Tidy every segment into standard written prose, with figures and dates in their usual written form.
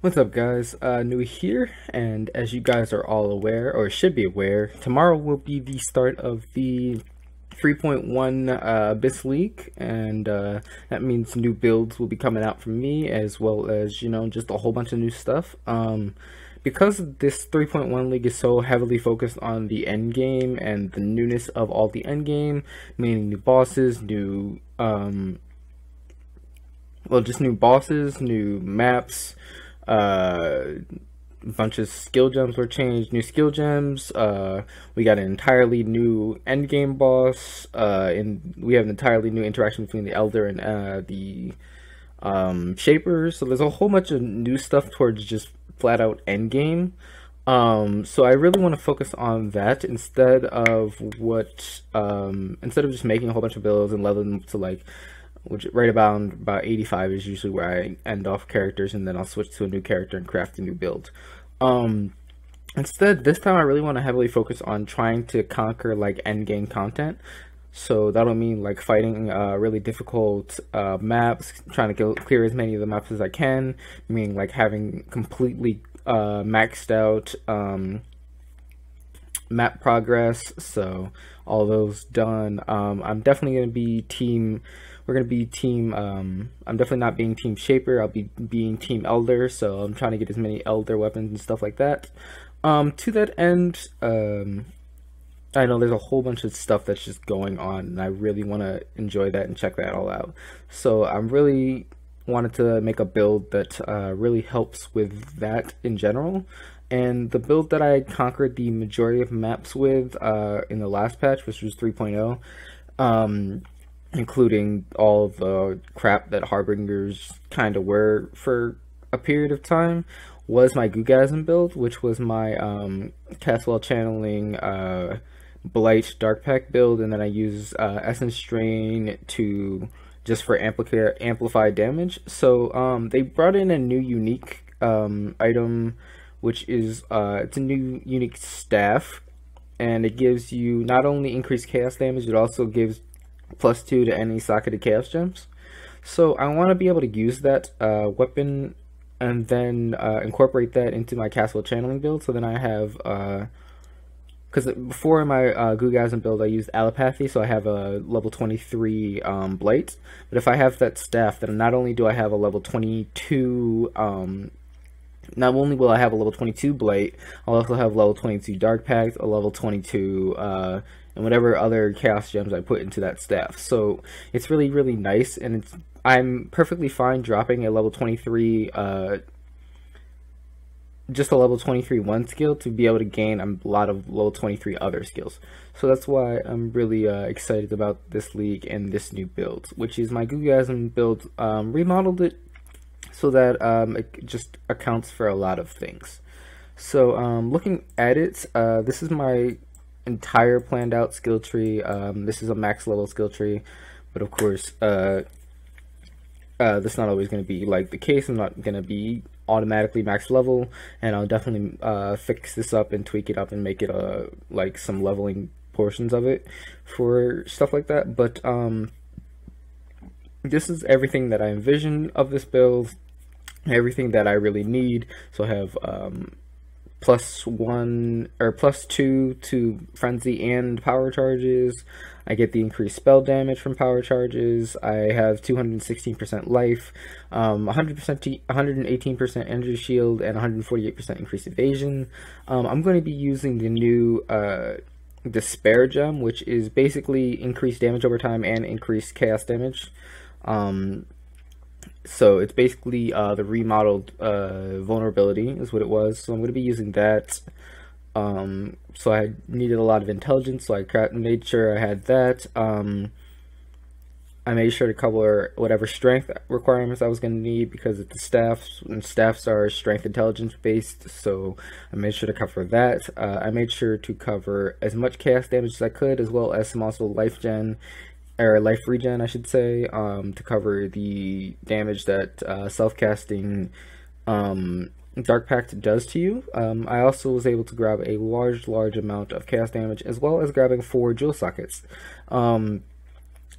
What's up, guys? Nuie here, and as you guys are all aware, or should be aware, tomorrow will be the start of the 3.1 bits leak, and that means new builds will be coming out from me, as well as, just a whole bunch of new stuff. Because this 3.1 league is so heavily focused on the end game and the newness of all the end game, meaning new bosses, just new bosses, new maps, a bunch of skill gems were changed, new skill gems. We got an entirely new end game boss, and we have an entirely new interaction between the Elder and the Shaper. So there's a whole bunch of new stuff towards just flat out end game. So I really want to focus on that instead of just making a whole bunch of builds and leveling them to which right about 85 is usually where I end off characters, and then I'll switch to a new character and craft a new build. Instead, this time I really want to heavily focus on trying to conquer end game content. So that'll mean fighting really difficult maps, trying to clear as many of the maps as I can, meaning having completely maxed out map progress. So all those done. I'm definitely going to be team. We're going to be team. I'm definitely not being team Shaper. I'll be being team Elder. So I'm trying to get as many Elder weapons and stuff like that. To that end, I know there's a whole bunch of stuff that's just going on, and I really want to enjoy that and check that all out. So I'm really wanted to make a build that really helps with that in general. And the build that I conquered the majority of maps with in the last patch, which was 3.0, including all the crap that Harbingers kind of were for a period of time, was my Googasm build, which was my Caswell channeling Blight Dark Pact build, and then I use Essence Strain to just for amplified damage. So they brought in a new unique item, which is it's a new unique staff, and it gives you not only increased chaos damage, it also gives +2 to any socketed chaos gems. So I want to be able to use that weapon and then incorporate that into my Castle channeling build. So then I have because before in my Googasm build I used allopathy, so I have a level 23 blight. But if I have that staff, then not only do I have a level 22 not only will I have a level 22 Blight, I'll also have level 22 Dark Pact, a level 22, and whatever other Chaos Gems I put into that staff. So it's really, really nice, and I'm perfectly fine dropping a level 23, just a level 23 one skill to be able to gain a lot of level 23 other skills. So that's why I'm really excited about this league and this new build, which is my Googasm build. Remodeled it so that it just accounts for a lot of things. So looking at it, this is my entire planned out skill tree. This is a max level skill tree, but of course that's not always going to be the case. I'm not going to be automatically max level, and I'll definitely fix this up and tweak it up and make it some leveling portions of it for stuff like that. But this is everything that I envision of this build, everything that I really need. So I have +1 or +2 to frenzy and power charges. I get the increased spell damage from power charges. I have 216% life, 118% energy shield, and 148% increased evasion. I'm going to be using the new Despair gem, which is basically increased damage over time and increased chaos damage. So it's basically the remodeled vulnerability is what it was. So I'm going to be using that. So I needed a lot of intelligence, so I made sure I had that. I made sure to cover whatever strength requirements I was going to need, because it's the staffs, and staffs are strength intelligence based, so I made sure to cover that. I made sure to cover as much chaos damage as I could, as well as some also life regen, I should say, to cover the damage that self-casting Dark Pact does to you. I also was able to grab a large amount of chaos damage, as well as grabbing 4 jewel sockets.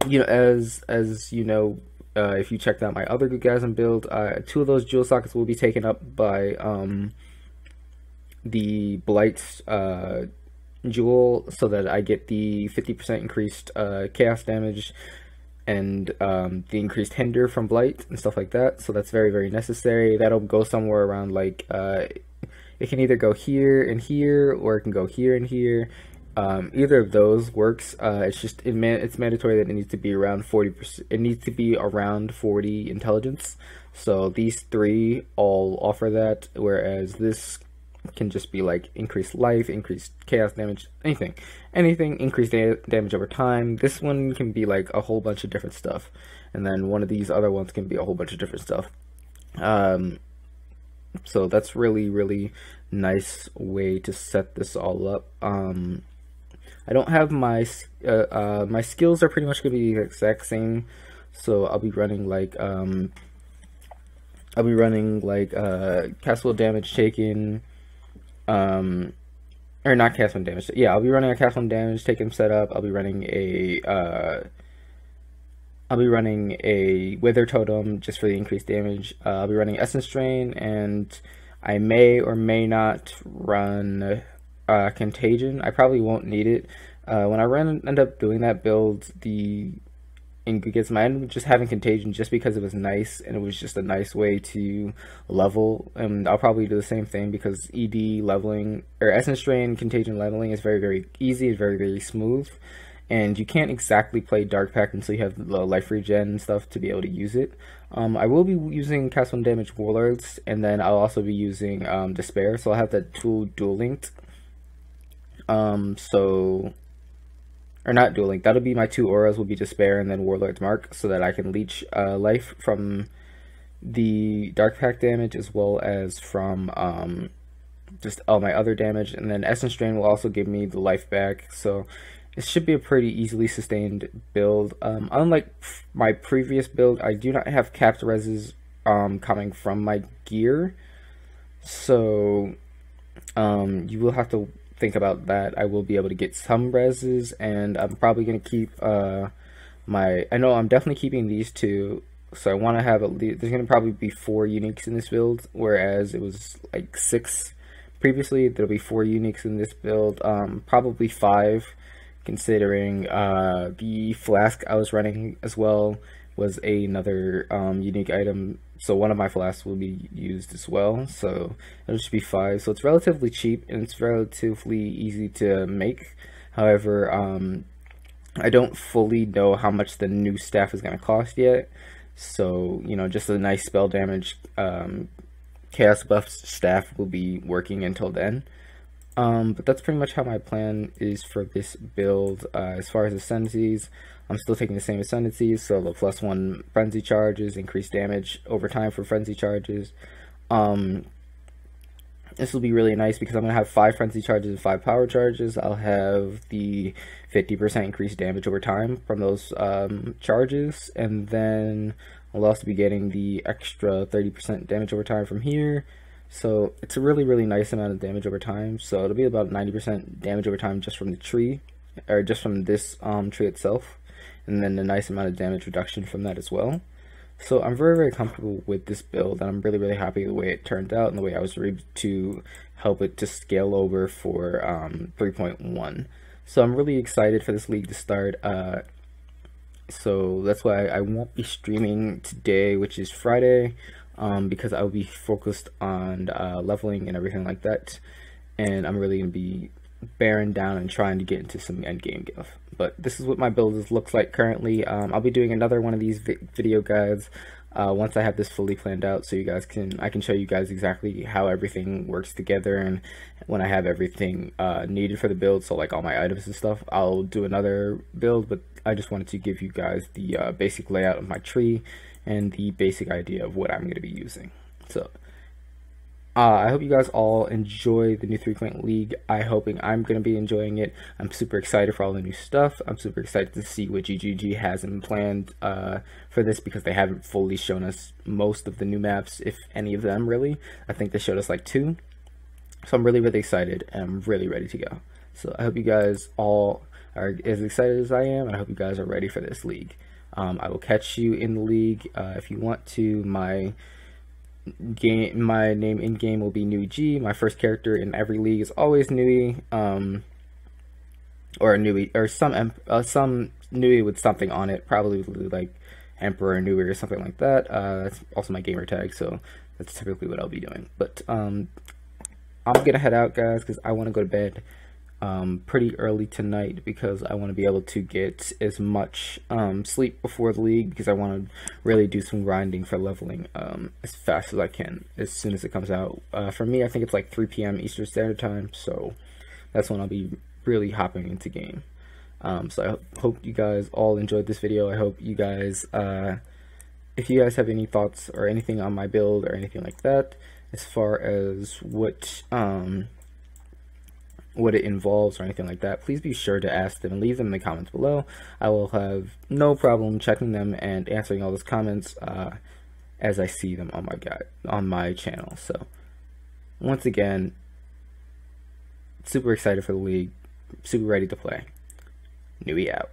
As you know, if you checked out my other Googasm build, 2 of those jewel sockets will be taken up by the Blight jewel, so that I get the 50% increased chaos damage and the increased hinder from Blight and stuff like that. So that's very, very necessary. That'll go somewhere around like it can either go here and here, or it can go here and here. Either of those works. It's mandatory that it needs to be around 40%. It needs to be around 40 intelligence. So these 3 all offer that, whereas this can just be like increased life, increased chaos damage, anything, increased damage over time. This one can be like a whole bunch of different stuff, and then one of these other ones can be a whole bunch of different stuff. So that's really, really nice way to set this all up. I don't have my my skills are pretty much gonna be the exact same, so I'll be running like cast wheel damage taken, or not cast wheel damage. Yeah, I'll be running a cast wheel damage taken setup. I'll be running a wither totem just for the increased damage. I'll be running essence drain, and I may or may not run contagion. I probably won't need it. When I end up doing that build, in Googasm, I ended up just having contagion just because it was nice, and it was just a nice way to level. And I'll probably do the same thing, because ED leveling, or essence drain contagion leveling, is very, very easy. It's very, very smooth, and you can't exactly play Dark Pact until you have the life regen and stuff to be able to use it. I will be using cast 1 damage warlords, and then I'll also be using despair, so I'll have that tool dual linked. Or not dual link, that'll be my 2 auras, will be despair and then warlord's mark, so that I can leech life from the Dark Pact damage, as well as from just all my other damage. And then essence drain will also give me the life back, so it should be a pretty easily sustained build. Unlike my previous build, I do not have capped reses coming from my gear, so you will have to think about that. I will be able to get some reses, and I'm probably going to keep I know I'm definitely keeping these 2, so I want to have at least, there's going to probably be 4 uniques in this build, whereas it was like 6 previously. There'll be 4 uniques in this build, probably 5, considering the flask I was running as well was another unique item, so one of my flasks will be used as well, so it'll just be 5. So it's relatively cheap, and it's relatively easy to make. However, I don't fully know how much the new staff is going to cost yet, so you know, just a nice spell damage chaos buff staff will be working until then. But that's pretty much how my plan is for this build. As far as ascendancies, I'm still taking the same ascendancies, so the +1 frenzy charges, increased damage over time for frenzy charges. This will be really nice because I'm going to have 5 frenzy charges and 5 power charges. I'll have the 50% increased damage over time from those charges, and then I'll also be getting the extra 30% damage over time from here. So it's a really, really nice amount of damage over time. So it'll be about 90% damage over time just from the tree, or just from this tree itself, and then a nice amount of damage reduction from that as well. So I'm very, very comfortable with this build, and I'm really, really happy the way it turned out and the way I was able to help it to scale over for 3.1. So I'm really excited for this league to start. So that's why I won't be streaming today, which is Friday, because I will be focused on leveling and everything like that, and I'm really going to be bearing down and trying to get into some end game stuff. But this is what my build looks like currently. I'll be doing another one of these video guides once I have this fully planned out, so I can show you guys exactly how everything works together, and when I have everything needed for the build, so like all my items and stuff, I'll do another build. But I just wanted to give you guys the basic layout of my tree and the basic idea of what I'm going to be using. So I hope you guys all enjoy the new 3-Point League. I'm going to be enjoying it. I'm super excited for all the new stuff. I'm super excited to see what GGG has in planned for this, because they haven't fully shown us most of the new maps, if any of them really. I think they showed us like 2. So I'm really, really excited, and I'm really ready to go. So I hope you guys all are as excited as I am, and I hope you guys are ready for this league. I will catch you in the league. If you want to, my name in game will be Nuie. My first character in every league is always Nuie, or Nuie, or some Nuie with something on it, probably like Emperor Nuie or something like that. That's also my gamer tag, so that's typically what I'll be doing. But I'm gonna head out, guys, because I want to go to bed pretty early tonight, because I want to be able to get as much sleep before the league, because I want to really do some grinding for leveling as fast as I can as soon as it comes out. For me, I think it's like 3 p.m. Eastern Standard Time, so that's when I'll be really hopping into game. So I hope you guys all enjoyed this video. I hope you guys, if you guys have any thoughts or anything on my build or anything like that, as far as what it involves or anything like that, please be sure to ask them and leave them in the comments below. I will have no problem checking them and answering all those comments as I see them on my channel. So once again, super excited for the league, super ready to play. Nuie out.